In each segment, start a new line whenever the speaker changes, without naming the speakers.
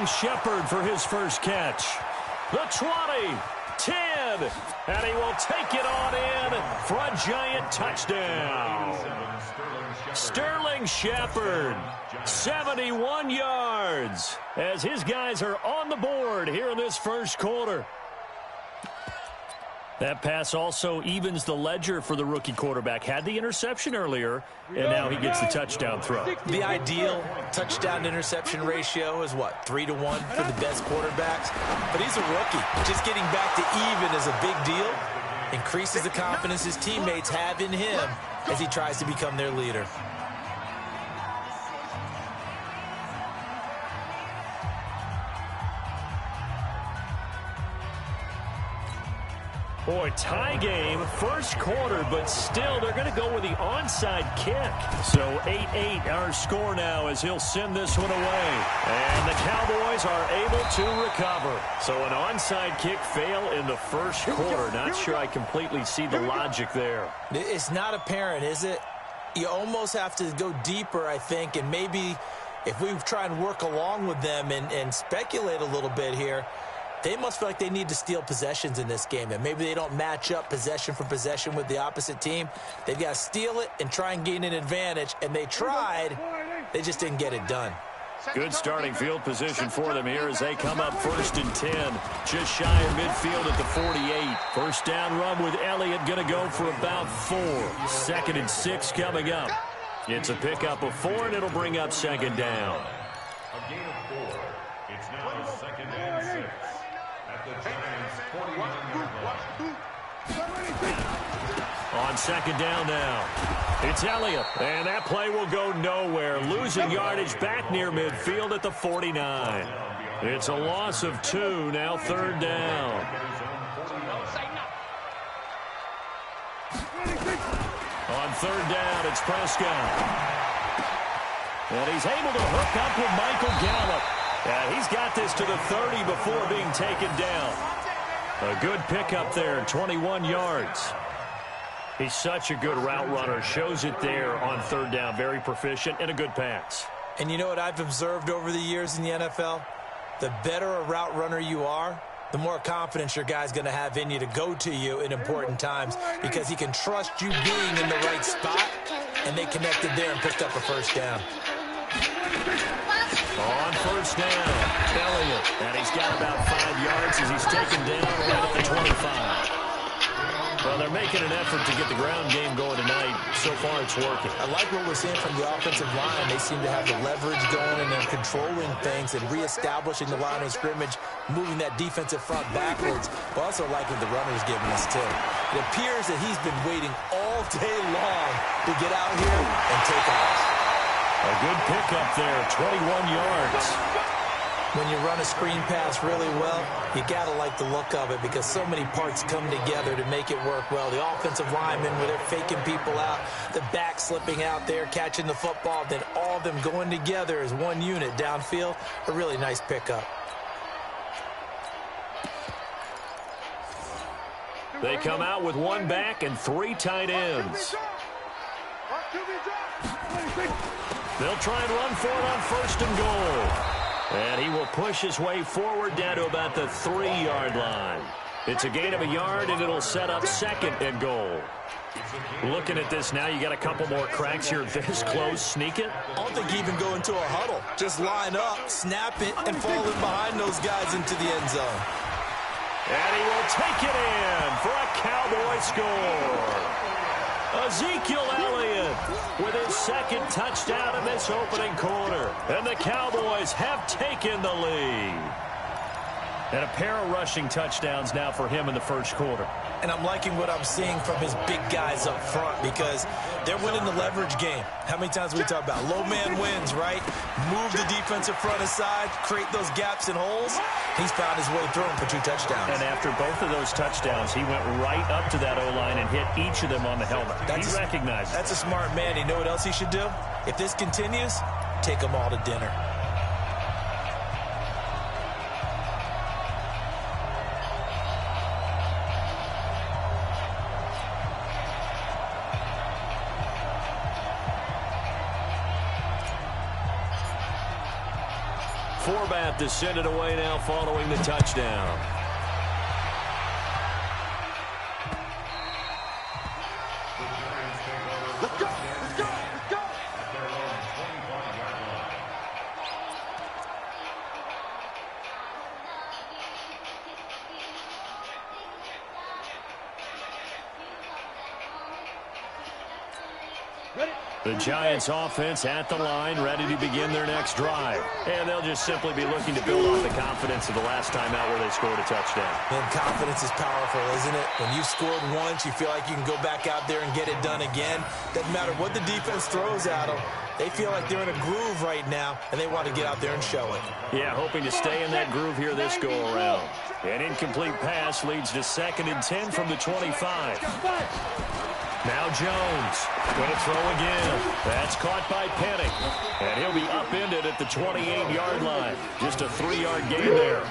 Shepard for his first catch. The 20, 10, and he will take it on in for a giant touchdown. Sterling Shepard, 71 yards, as his guys are on the board here in this first quarter. That pass also evens the ledger for the rookie quarterback. Had the interception earlier, and now he gets the touchdown throw.
The ideal touchdown-interception ratio is, what, 3-to-1 for the best quarterbacks? But he's a rookie. Just getting back to even is a big deal. Increases the confidence his teammates have in him as he tries to become their leader.
Boy, tie game, first quarter, but still they're going to go with the onside kick. So 8-8 our score now as he'll send this one away. And the Cowboys are able to recover. So an onside kick fail in the first quarter. Not sure I completely see the logic there.
It's not apparent, is it? You almost have to go deeper, I think, and maybe if we try and work along with them and speculate a little bit here, they must feel like they need to steal possessions in this game, and maybe they don't match up possession for possession with the opposite team. They've got to steal it and try and gain an advantage, and they tried. They just didn't get it done.
Good starting field position for them here as they come up 1st and 10. Just shy of midfield at the 48. First down run with Elliott going to go for about 4. 2nd and 6 coming up. It's a pickup of 4, and it'll bring up 2nd down.
A gain of 4. It's now 2nd and 6. At the Giants' 41-yard line.
On 2nd down now, it's Elliott, and that play will go nowhere. Losing yardage back near midfield at the 49. It's a loss of 2, now 3rd down. On 3rd down, it's Prescott. And he's able to hook up with Michael Gallup. And he's got this to the 30 before being taken down. A good pickup there, 21 yards. He's such a good route runner. Shows it there on 3rd down. Very proficient and a good pass.
And you know what I've observed over the years in the NFL? The better a route runner you are, the more confidence your guy's going to have in you to go to you in important times because he can trust you being in the right spot, and they connected there and picked up a first down.
On 1st down, Elliott, and he's got about 5 yards as he's taken down right at the 25. Well, they're making an effort to get the ground game going tonight. So far, it's working.
I like what we're seeing from the offensive line. They seem to have the leverage going, and they're controlling things and reestablishing the line of scrimmage, moving that defensive front backwards, but also like what the runner's giving us, too. It appears that he's been waiting all day long to get out here and take off.
A good pickup there, 21 yards.
When you run a screen pass really well, you got to like the look of it because so many parts come together to make it work well. The offensive linemen, where they're faking people out, the back slipping out there, catching the football, then all of them going together as one unit downfield. A really nice pickup.
They come out with 1 back and 3 tight ends. They'll try and run for it on 1st and goal. And he will push his way forward down to about the 3-yard line. It's a gain of a yard, and it'll set up 2nd and goal. Looking at this now, you got a couple more cracks here this close. Sneak it?
I don't think even go into a huddle. Just line up, snap it, and fall in behind those guys into the end zone.
And he will take it in for a Cowboy score. Ezekiel Elliott with his 2nd touchdown in this opening quarter. And the Cowboys have taken the lead. And a pair of rushing touchdowns now for him in the first quarter.
And I'm liking what I'm seeing from his big guys up front because they're winning the leverage game. How many times we talk about low man wins, right? Move the defensive front aside, create those gaps and holes. He's found his way through them for 2 touchdowns.
And after both of those touchdowns, he went right up to that O-line and hit each of them on the helmet. He recognized it.
That's a smart man. You know what else he should do? If this continues, take them all to dinner.
format to send it away now following the touchdown.
Let's go, let's go, let's go. At their own 25-yard line.
The Giants offense at the line, ready to begin their next drive. And they'll just simply be looking to build off the confidence of the last time out where they scored a touchdown.
And confidence is powerful, isn't it? When you've scored once, you feel like you can go back out there and get it done again. Doesn't matter what the defense throws at them. They feel like they're in a groove right now, and they want to get out there and show it.
Yeah, hoping to stay in that groove here this go-around. An incomplete pass leads to 2nd and 10 from the 25. Now Jones going to throw again. That's caught by Penning. And he'll be upended at the 28-yard line. Just a 3-yard gain there.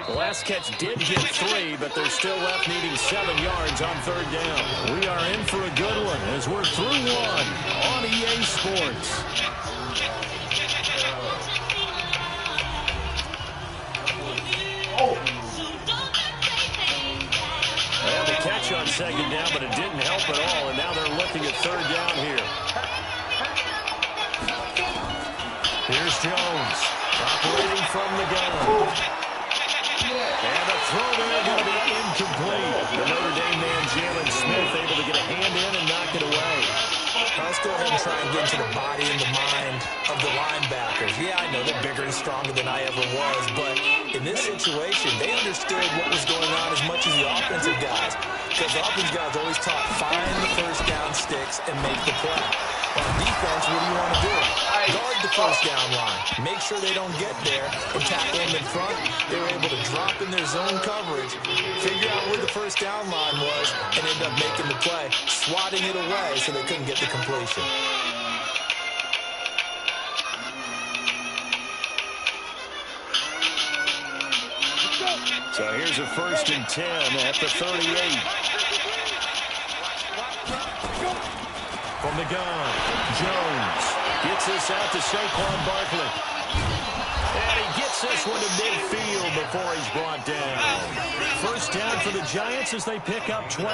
The last catch did get 3, but they're still left needing 7 yards on 3rd down. We are in for a good one as we're through one on EA Sports. Well, the catch on 2nd down, but it didn't help at all, and now they're looking at 3rd down here. Here's Jones, operating from the gun. And the throw there going to be incomplete. The Notre Dame man, Jalen Smith, able to get a hand in and knock it away.
Let's go ahead and try and get into the body and the mind of the linebackers. Yeah, I know they're bigger and stronger than I ever was, but in this situation, they understood what was going on as much as the offensive guys. Because the offensive guys always taught, find the first down sticks and make the play. On defense, what do you want to do? Guard the first down line. Make sure they don't get there and tackle them in front. They were able to drop in their zone coverage, figure out where the first down line was, and end up making the play, swatting it away so they couldn't get the completion.
So here's a 1st and 10 at the 38. From the gun, Jones gets this out to Saquon Barkley. And he gets this one to midfield before he's brought down. 1st down for the Giants as they pick up 12.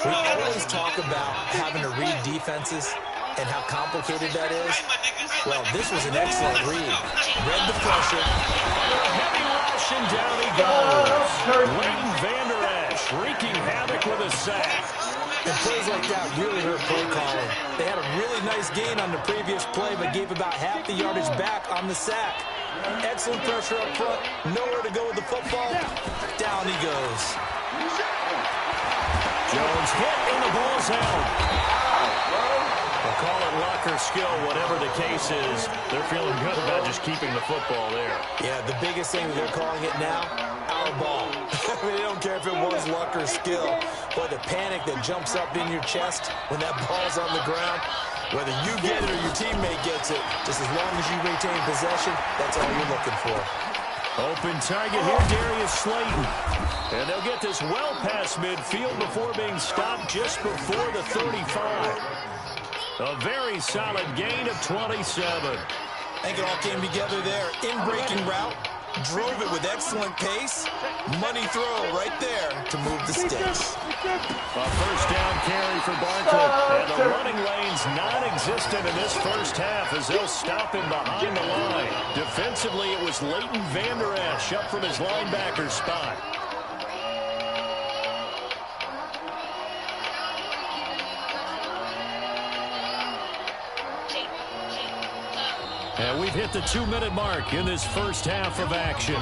We always talk about having to read defenses and how complicated that is. Well, this was an excellent read. Read the pressure.
Heavy rush, and down he goes. Leighton Vander Esch wreaking havoc with a sack.
And plays like that really hurt play calling. They had a really nice gain on the previous play, but gave about half the yardage back on the sack. Excellent pressure up front. Nowhere to go with the football. Down he goes.
Jones hit, and the ball's out. We'll call it luck or skill, whatever the case is. They're feeling good about just keeping the football there.
Yeah, the biggest thing they're calling it now, our ball. They don't care if it was luck or skill. But the panic that jumps up in your chest when that ball's on the ground, whether you get it or your teammate gets it, just as long as you retain possession, that's all you're looking for.
Open target here, Darius Slayton. And they'll get this well past midfield before being stopped just before the 35. A very solid gain of 27.
I think it all came together there. In-breaking route, drove it with excellent pace. Money throw right there to move the sticks.
A 1st down carry for Barkley. And the running lane's non-existent in this 1st half as they'll stop him behind the line. Defensively, it was Leighton Vander Esch up from his linebacker spot. And we've hit the 2-minute mark in this 1st half of action.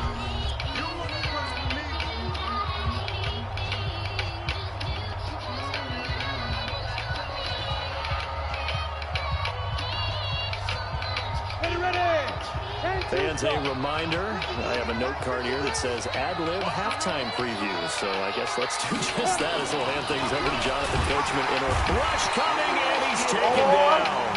Fans, a reminder, I have a note card here that says ad-lib halftime preview. So I guess let's do just that as we'll hand things over to Jonathan Coachman. In a rush coming, and he's taken down.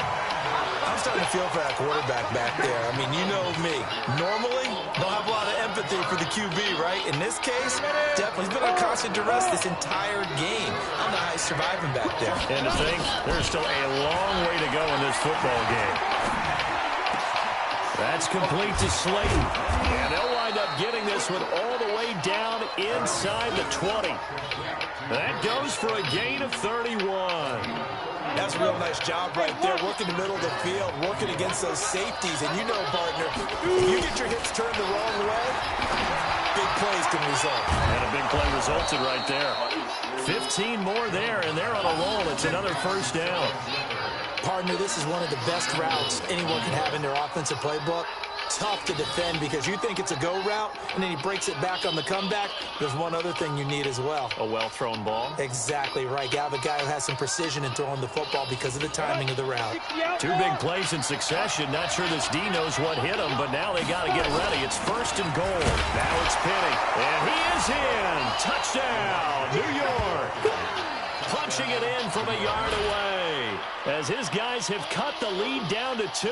starting to feel for that quarterback back there. I mean, you know me. Normally, don't have a lot of empathy for the QB, right? In this case, definitely he's been on constant duress this entire game. I don't know how he's surviving back there.
And to think, there's still a long way to go in this football game. That's complete to Slayton. And they'll wind up getting this one all the way down inside the 20. That goes for a gain of 31.
That's a real nice job right there, working the middle of the field, working against those safeties. And you know, partner, if you get your hips turned the wrong way, big plays can result.
And a big play resulted right there. 15 more there, and they're on a roll. It's another first down.
Partner, this is one of the best routes anyone can have in their offensive playbook. Tough to defend because you think it's a go route, and then he breaks it back on the comeback. There's one other thing you need as well.
A well-thrown ball.
Exactly right. You have a guy who has some precision in throwing the football because of the timing of the route.
Two big plays in succession. Not sure this D knows what hit him, but now they got to get ready. It's first and goal. Now it's Penny. And he is in. Touchdown, New York. Punching it in from a yard away as his guys have cut the lead down to 2.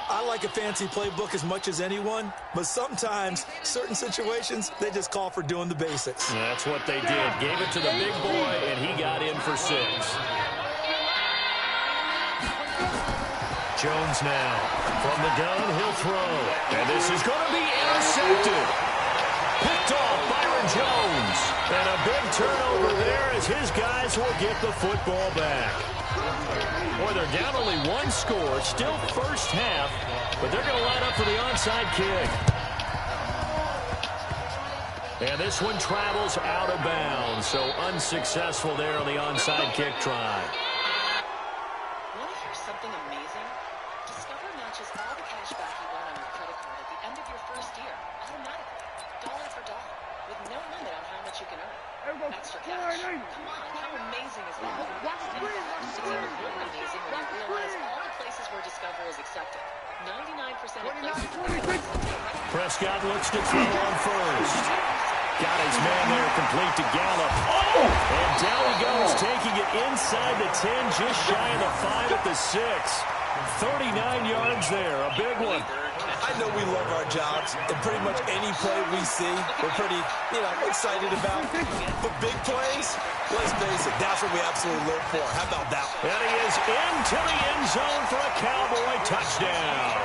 I like a fancy playbook as much as anyone, but sometimes, certain situations, they just call for doing the basics.
That's what they did. Gave it to the big boy, and he got in for 6. Jones now. From the gun, he'll throw. And this is going to be intercepted. Picked off Byron Jones. And a big turnover there as his guys will get the football back. Boy, they're down only 1 score. Still first half, but they're going to line up for the onside kick. And this one travels out of bounds, so unsuccessful there on the onside kick try.
Want to hear something amazing? Discover matches all the cash back you won on your credit card at the end of your first year, automatically, dollar for dollar, with no limit on how much you can earn. Extra cash. Come on, how amazing is that? It's even more amazing when you realize all the places where Discover is accepted. 99% of places.
Prescott looks to throw on first. Got his man there, complete to Gallup. Oh! And down he goes, taking it inside the 10, just shy of the 5 at the 6. 39 yards there, a big one.
I know we love our jobs, and pretty much any play we see, we're pretty, excited about. But big plays, let's face it, that's what we absolutely live for. How about that?
And he is into the end zone for a Cowboy touchdown.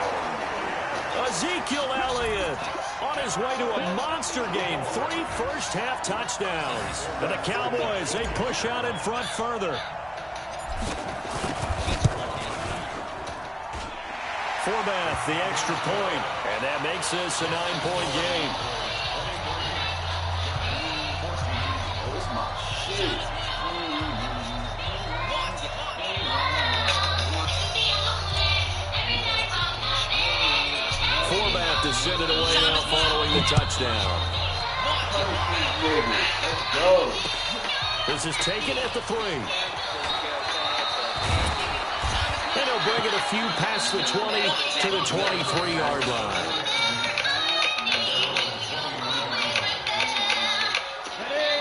Ezekiel Elliott on his way to a monster game. 3 first-half touchdowns. And the Cowboys, they push out in front further. Forbath, the extra point, and that makes this a 9-point game. Forbath to send it away now following the touchdown. This is taken at the 3. And he'll bring it a few past the 20 to the 23-yard line.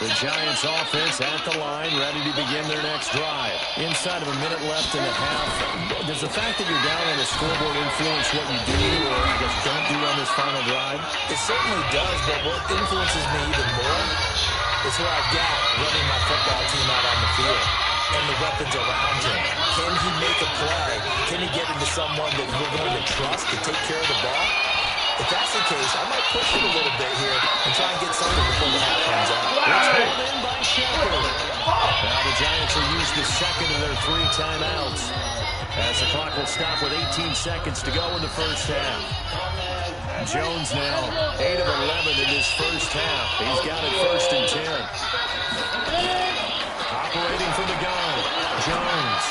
The Giants offense at the line, ready to begin their next drive. Inside of a minute left in the half, does the fact that you're down on the scoreboard influence what you do or I guess don't do on this final drive?
It certainly does, but what influences me even more is where I've got running my football team out on the field and the weapons around him. Can he make a play? Can he get into someone that we're going to trust to take care of the ball? If that's the case, I might push it a little bit here and try and get something before the half comes out.
It's held in by Shepard. Now the Giants will use the second of their 3 timeouts as the clock will stop with 18 seconds to go in the first half. Jones now 8 of 11 in this first half. He's got it first and 10. Operating from the gun, Jones.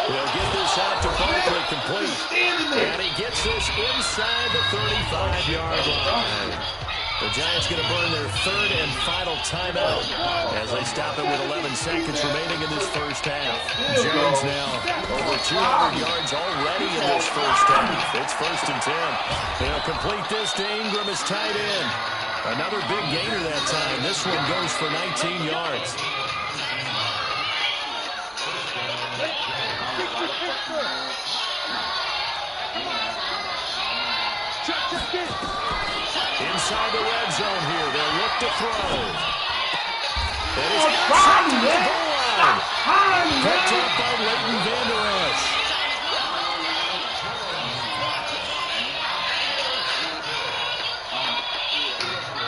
He'll get this out to Barkley complete. And he gets this inside the 35-yard line. The Giants going to burn their 3rd and final timeout as they stop it with 11 seconds remaining in this first half. Jones now over 200 yards already in this first half. It's first and 10. They'll complete this to Ingram as tight end. Another big gainer that time. This one goes for 19 yards. Inside the red zone here. They'll look to throw. And he's intercepted at the goal line. Picked up by Leighton Vander Esch.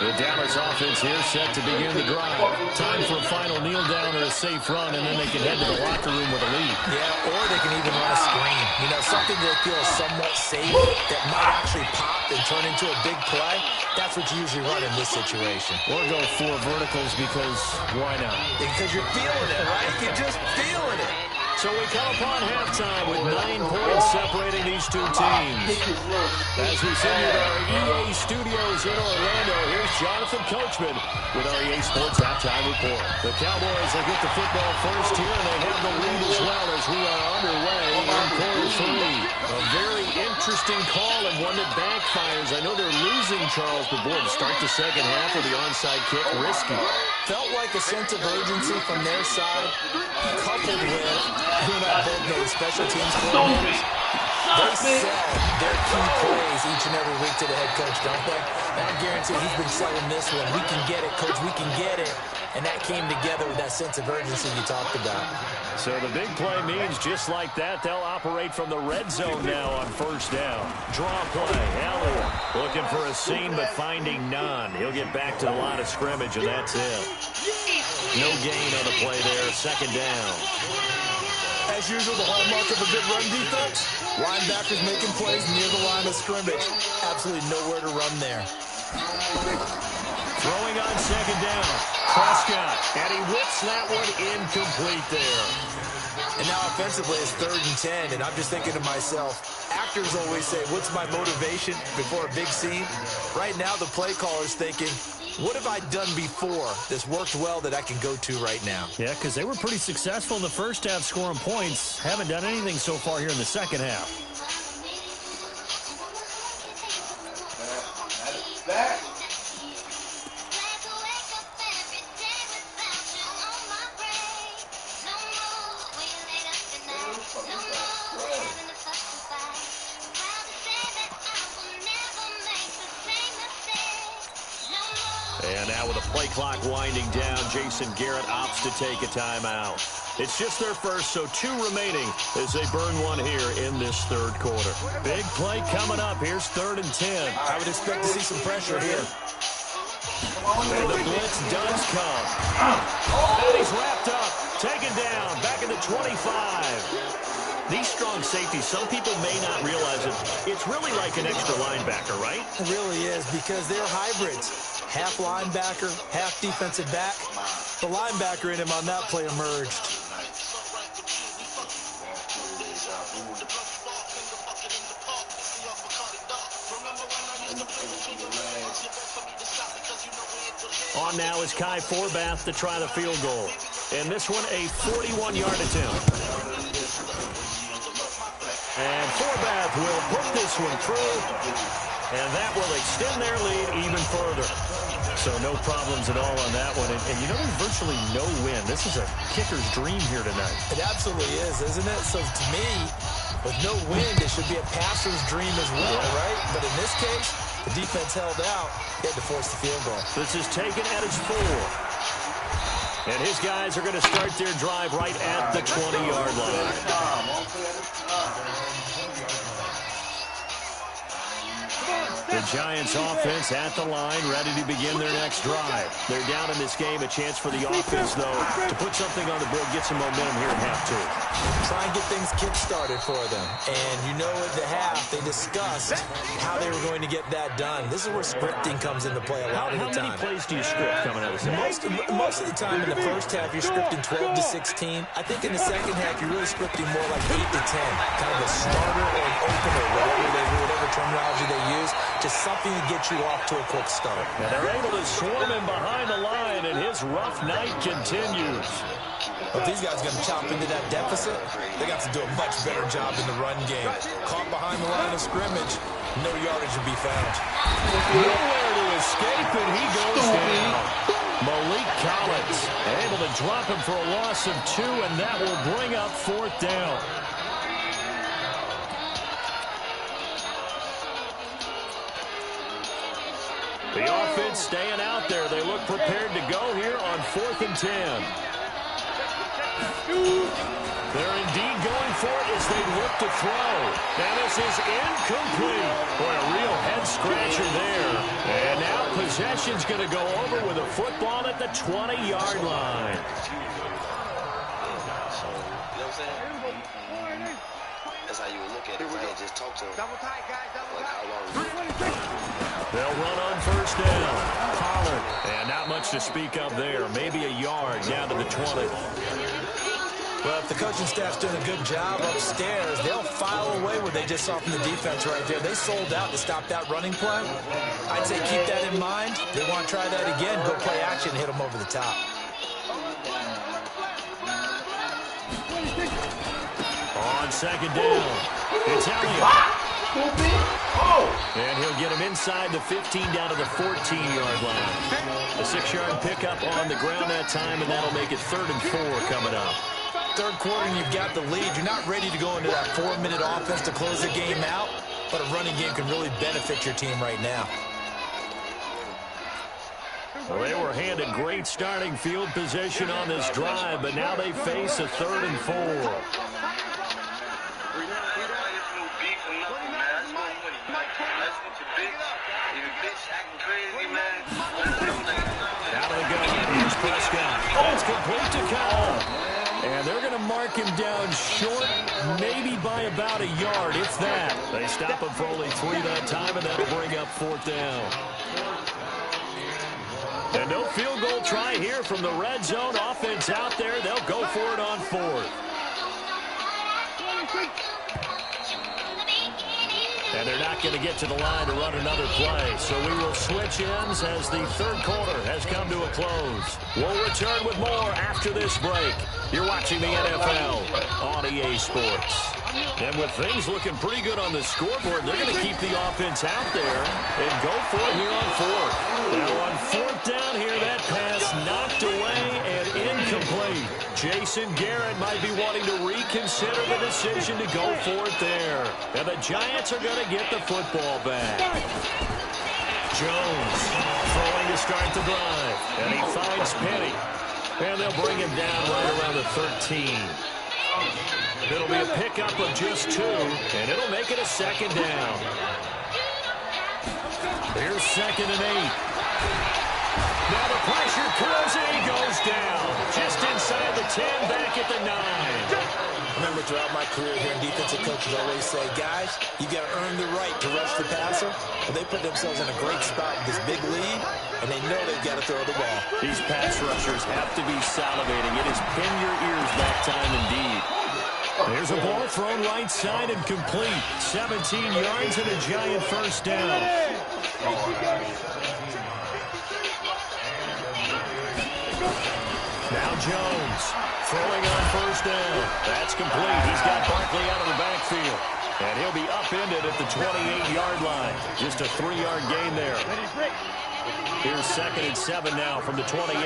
The Dallas offense here set to begin the drive. Time for a final kneel down or a safe run, and then they can head to the locker room with a lead.
Yeah, or they can even run a screen. You know, something that feels somewhat safe that might actually pop and turn into a big play. That's what you usually run in this situation.
Or go 4 verticals because why not?
Because you're feeling it, right? You're just feeling it.
So we come upon halftime with 9 points separating these two teams. As we send you to our EA studios in Orlando, here's Jonathan Coachman with our EA Sports Halftime Report. The Cowboys will get the football first here, and they have the lead as well as we are underway in quarter 3. A very interesting call and one that backfires. I know they're losing Charles, but boy, to start the second half with the onside kick, risky.
Felt like a sense of urgency from their side, coupled with, you and I both know the special teams coordinators. They sell their key plays each and every week to the head coach, don't they? And I guarantee he's been selling this one. We can get it, coach, we can get it. And that came together with that sense of urgency you talked about.
So the big play means just like that, they'll operate from the red zone now on first down. Draw play, Elliott looking for a seam but finding none. He'll get back to the line of scrimmage, and that's it. No gain on the play there, second down.
As usual, the hallmark of a good run defense, linebackers making plays near the line of scrimmage. Absolutely nowhere to run there.
Throwing on second down, Prescott, and he whips that one incomplete there.
And now offensively it's 3rd and 10, and I'm just thinking to myself, actors always say, what's my motivation before a big scene? Right now the play caller's thinking, what have I done before that's worked well that I can go to right now?
Yeah, because they were pretty successful in the first half scoring points. Haven't done anything so far here in the second half. And now with the play clock winding down, Jason Garrett opts to take a timeout. It's just their first, so 2 remaining as they burn one here in this third quarter. Big play coming up. Here's 3rd and 10.
I would expect to see some pressure here.
And the blitz does come. And he's wrapped up, taken down, back at the 25. These strong safeties, some people may not realize it. It's really like an extra linebacker, right?
It really is, because they're hybrids. Half linebacker, half defensive back. The linebacker in him on that play emerged.
On now is Kai Forbath to try the field goal. And this one a 41-yard attempt. And Forbath will put this one through, and that will extend their lead even further. So no problems at all on that one. And you know, there's virtually no win. This is a kicker's dream here tonight.
It absolutely is, isn't it? So to me, with no wind, it should be a passer's dream as well, right? But in this case, the defense held out. They had to force the field goal.
This is taken at its 4. And his guys are going to start their drive right at the 20-yard line. The Giants offense at the line, ready to begin their next drive. They're down in this game. A chance for the offense, though, to put something on the board, get some momentum here at half 2.
Try and get things kick-started for them. And you know at the half, they discussed how they were going to get that done. This is where scripting comes into play a lot of the time.
How many plays do you script coming out of this?
Most of the time in the first half, you're scripting 12 to 16. I think in the second half, you're really scripting more like 8 to 10. Kind of a starter or an opener, whatever terminology they use. Just something to get you off to a quick start.
And they're able to swarm him behind the line, and his rough night continues.
If these guys are going to chop into that deficit, they got to do a much better job in the run game. Caught behind the line of scrimmage, no yardage to be found.
Nowhere to escape, and he goes down. Malik Collins able to drop him for a loss of 2, and that will bring up 4th down. The offense staying out there. They look prepared to go here on 4th and 10. They're indeed going for it as they look to throw. Now this is incomplete. Boy, a real head-scratcher there. And now possession's going to go over with a football at the 20-yard line.
That's how you would look at it, right? Just talk to them. Double tight, guys. Double tight.
They'll run on 1st down. Pollard. And not much to speak of there. Maybe a yard down to the 20.
Well, if the coaching staff's doing a good job upstairs, they'll file away what they just saw from the defense right there. They sold out to stop that running play. I'd say keep that in mind. They want to try that again, go play action, hit them over the top.
On 2nd down, it's Elliott. And he'll get him inside the 15 down to the 14-yard line. A 6-yard pickup on the ground that time, and that'll make it 3rd and 4 coming up.
Third quarter, and you've got the lead. You're not ready to go into that 4-minute offense to close the game out, but a running game can really benefit your team right now.
Well, they were handed great starting field position on this drive, but now they face a 3rd and 4. Out of the gun, here's Prescott. That's complete to Kyle. And they're going to mark him down short, maybe by about a yard, if that. They stop him for only 3 that time, and that'll bring up 4th down. And no field goal try here from the red zone. Offense out there. They'll go for it on 4th. And they're not going to get to the line to run another play. So we will switch ends as the 3rd quarter has come to a close. We'll return with more after this break. You're watching the NFL on EA Sports. And with things looking pretty good on the scoreboard, they're going to keep the offense out there and go for it here on 4th. Now on 4th down here, that pass knocked away and incomplete. Jason Garrett might be wanting to reconsider the decision to go for it there. And the Giants are going to get the football back. Jones throwing to start the drive. And he finds Penny. And they'll bring him down right around the 13. It'll be a pickup of just 2, and it'll make it a 2nd down. Here's 2nd and 8. Now the pressure comes, and he goes down. Just inside the 10, back at the 9.
Remember, throughout my career here, defensive coaches always say, guys, you got to earn the right to rush the passer. But they put themselves in a great spot with this big lead, and they know they've got to throw the ball.
These pass rushers have to be salivating. It is pin your ears that time indeed. There's a ball thrown right side and complete. 17 yards and a Giant 1st down. Now Jones throwing on 1st down. That's complete. He's got Barkley out of the backfield. And he'll be upended at the 28-yard line. Just a 3-yard gain there. Here's 2nd and 7 now from the 28.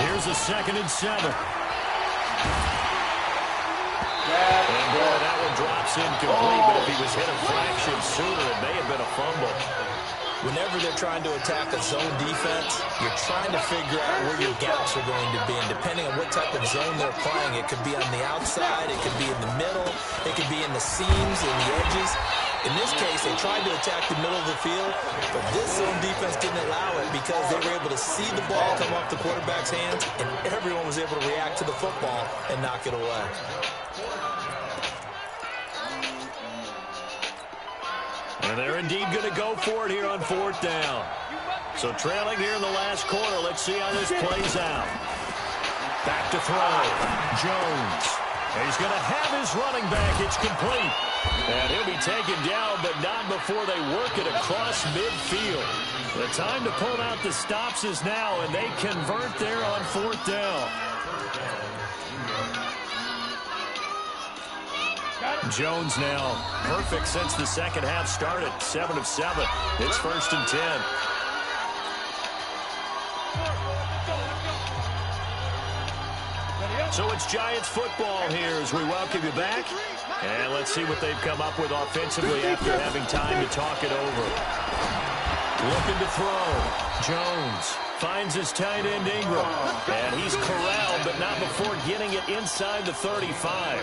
Here's a 2nd and 7. And boy, that one drops incomplete, but if he was hit a fraction sooner, it may have been a fumble.
Whenever they're trying to attack a zone defense, you're trying to figure out where your gaps are going to be. And depending on what type of zone they're playing, it could be on the outside, it could be in the middle, it could be in the seams, in the edges. In this case, they tried to attack the middle of the field, but this zone defense didn't allow it because they were able to see the ball come off the quarterback's hands, and everyone was able to react to the football and knock it away.
And they're indeed going to go for it here on 4th down. So trailing here in the last quarter, let's see how this plays out. Back to throw. Jones. And he's going to have his running back. It's complete. And he'll be taken down, but not before they work it across midfield. The time to pull out the stops is now, and they convert there on 4th down. Jones now perfect since the second half started. 7 of 7. It's 1st and 10. So it's Giants football here as we welcome you back. And let's see what they've come up with offensively after having time to talk it over. Looking to throw. Jones finds his tight end Ingram. And he's corralled, but not before getting it inside the 35.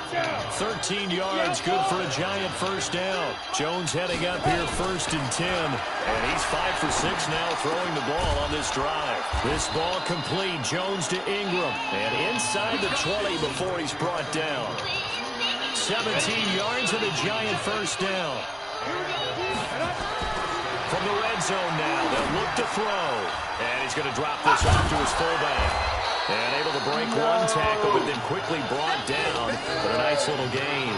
13 yards, good for a Giant first down. Jones heading up here 1st and 10. And he's 5 for 6 now throwing the ball on this drive. This ball complete. Jones to Ingram. And inside the 20 before he's brought down. 17 yards and a Giant first down. From the red zone now, they'll look to throw. And he's going to drop this off to his fullback. And able to break one tackle, but then quickly brought down. But a nice little gain.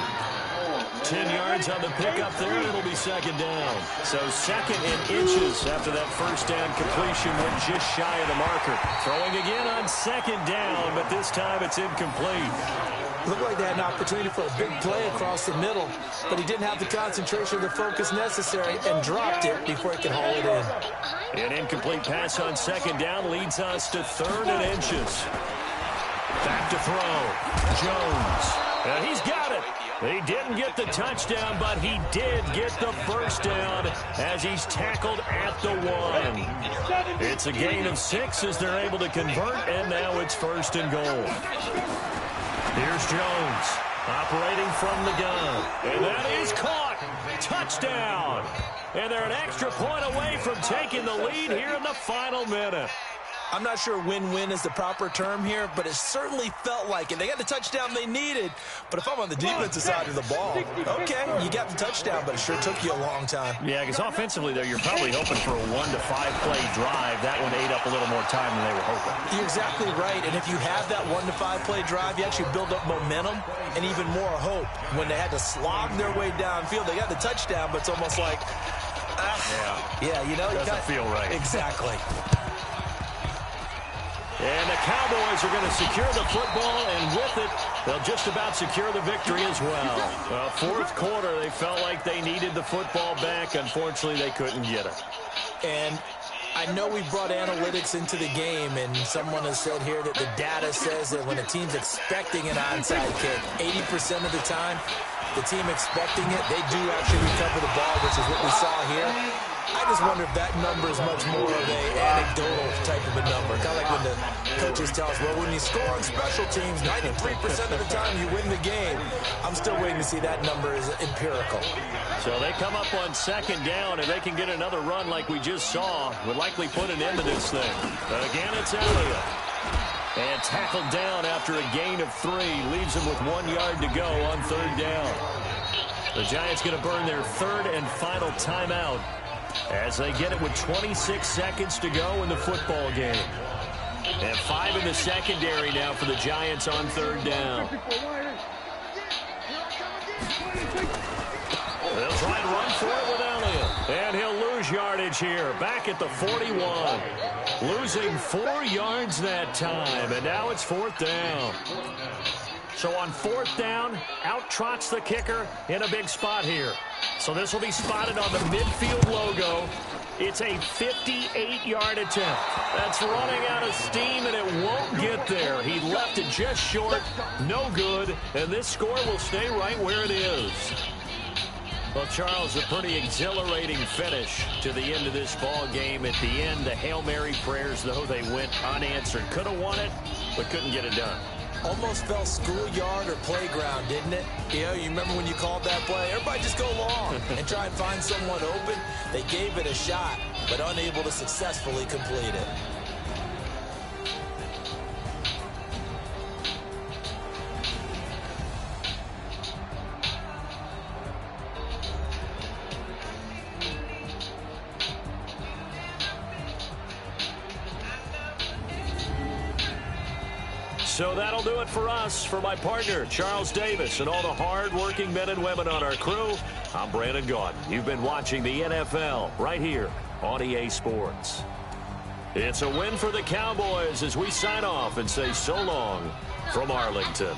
10 yards on the pickup there, and it'll be 2nd down. So 2nd and inches after that first down completion went just shy of the marker. Throwing again on 2nd down, but this time it's incomplete.
Looked like they had an opportunity for a big play across the middle, but he didn't have the concentration or the focus necessary and dropped it before he could haul it in.
An incomplete pass on 2nd down leads us to 3rd and inches. Back to throw. Jones. And he's got it. He didn't get the touchdown, but he did get the first down as he's tackled at the 1. It's a gain of 6 as they're able to convert, and now it's 1st and goal. Here's Jones operating from the gun. And that is caught. Touchdown. And they're an extra point away from taking the lead here in the final minute.
I'm not sure win-win is the proper term here, but it certainly felt like it. They got the touchdown they needed, but if I'm on the defensive side of the ball, okay, you got the touchdown, but it sure took you a long time.
Yeah, because offensively there, you're probably hoping for a 1 to 5 play drive. That one ate up a little more time than they were hoping.
You're exactly right, and if you have that 1 to 5 play drive, you actually build up momentum and even more hope. When they had to slog their way downfield, they got the touchdown, but it's almost like, yeah, you know,
doesn't feel right.
Exactly.
And the Cowboys are going to secure the football, and with it, they'll just about secure the victory as well. Well, 4th quarter, they felt like they needed the football back. Unfortunately, they couldn't get it.
And I know we brought analytics into the game, and someone has said here that the data says that when a team's expecting an onside kick, 80% of the time, the team expecting it, they do actually recover the ball, which is what we saw here. I just wonder if that number is much more of an anecdotal type of a number. Kind of like when the coaches tell us, well, when you score on special teams, 93% of the time you win the game. I'm still waiting to see that number is empirical.
So they come up on 2nd down, and they can get another run like we just saw. Would likely put an end to this thing. But again, it's Elliott. And tackled down after a gain of 3. Leaves him with 1 yard to go on 3rd down. The Giants going to burn their 3rd and final timeout as they get it with 26 seconds to go in the football game. And 5 in the secondary now for the Giants on 3rd down. They'll try and run for it with Elliott. And he'll lose yardage here, back at the 41. Losing 4 yards that time, and now it's 4th down. So on 4th down, out trots the kicker in a big spot here. So this will be spotted on the midfield logo. It's a 58-yard attempt. That's running out of steam, and it won't get there. He left it just short, no good, and this score will stay right where it is. Well, Charles, a pretty exhilarating finish to the end of this ball game. At the end, the Hail Mary prayers, though, they went unanswered. Could have won it, but couldn't get it done.
Almost felt schoolyard or playground, didn't it? You know, you remember when you called that play? Everybody just go long and try and find someone open. They gave it a shot, but unable to successfully complete it.
So that'll do it for us. For my partner, Charles Davis, and all the hard-working men and women on our crew, I'm Brandon Gaudin. You've been watching the NFL right here on EA Sports. It's a win for the Cowboys as we sign off and say so long from Arlington.